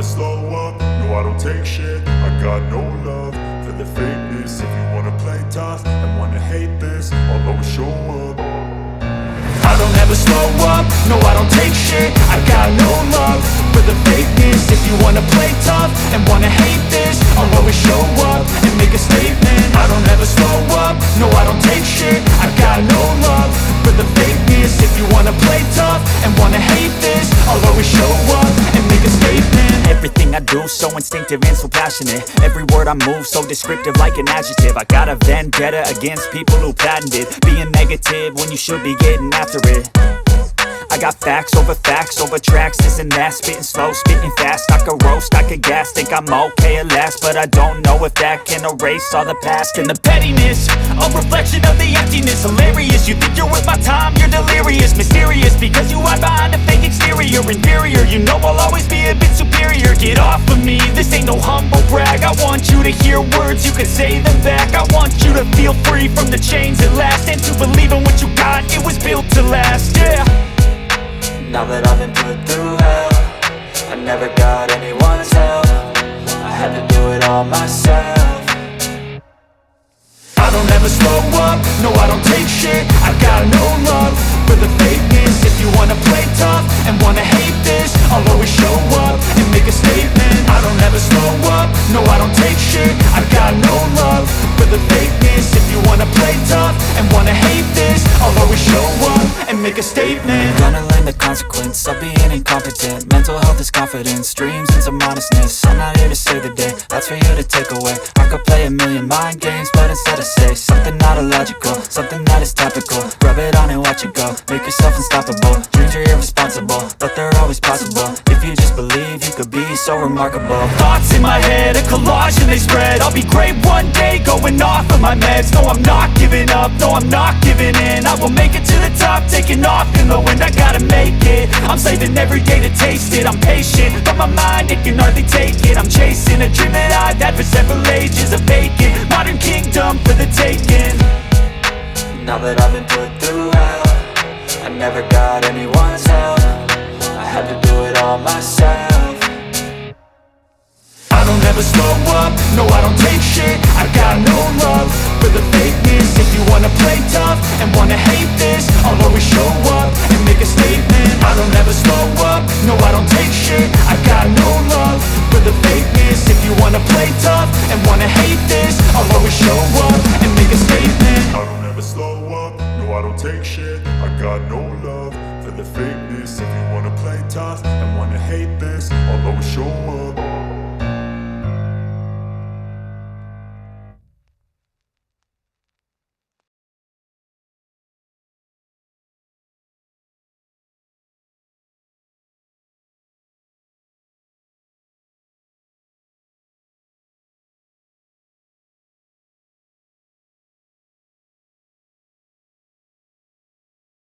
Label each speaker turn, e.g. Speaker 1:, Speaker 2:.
Speaker 1: slow up, no I don't take shit. I got no love for the fakeness. If you wanna play tough and wanna hate this, I'll always show up. I don't ever slow up, no I don't take shit. I got no love for the fakeness. If you wanna play tough and wanna hate this, I'll always show up and make a statement. I don't ever slow up, no I don't take shit. I got no love for the fakeness. If you wanna play tough and wanna hate this, I'll always show up and make a statement.
Speaker 2: Everything I do so instinctive and so passionate. Every word I move so descriptive like an adjective. I got a vendetta against people who patented being negative when you should be getting after it. I got facts over tracks, this and that. Spitting slow, spitting fast, I could roast, I could gas. Think I'm okay at last, but I don't know if that can erase all the past. And the pettiness, a reflection of the emptiness. Hilarious, you think you're worth my time, you're delirious. Mysterious, because you hide behind a fake exterior. Inferior, you know I'll always be a bit superior. Get off of me, this ain't no humble brag. I want you to hear words, you can say them back. I want you to feel free from the chains at last, and to believe in what you got, it was built to last, yeah.
Speaker 3: Now that I've been put through hell, I never got anyone's help. I had to do it all myself.
Speaker 1: I don't ever slow up, no I don't take shit. I got no love for the fakeness. If you wanna play tough and wanna hate this, I'll always show up and make a statement. I don't ever slow up, no I don't take shit. I got no love for the fakeness. If you wanna play tough and wanna hate this, I'll always show up and make a statement.
Speaker 3: Gonna learn the consequence of being incompetent. Mental health is confidence, dreams and some honestness. I'm not here to save the day, that's for you to take away. I could play a million mind games, but instead I say something not illogical, something that is topical. Rub it on and watch it go, make yourself unstoppable. Dreams are irresponsible, but they're always possible. If you just believe, you could be so remarkable.
Speaker 2: Thoughts in my head, a collage and they spread. I'll be great one day, going off of my meds. No, I'm not giving up, no, I'm not giving in. I will make it to the top, taking off in the wind. I gotta make it, I'm saving every day to taste it. I'm patient, but my mind, it can hardly take it. I'm chasing a dream that I've had for several ages. A vacant, modern kingdom for the taking.
Speaker 3: Now that I've been put through hell, I never got anyone's help. I had to do it all myself.
Speaker 1: I don't ever slow up, no I don't take shit. I got no love for the fakeness. If you wanna play tough and wanna hate this, I'll always show up and make a statement. I don't ever slow up, no I don't take shit. I got no love for the fakeness. If you wanna play tough and wanna hate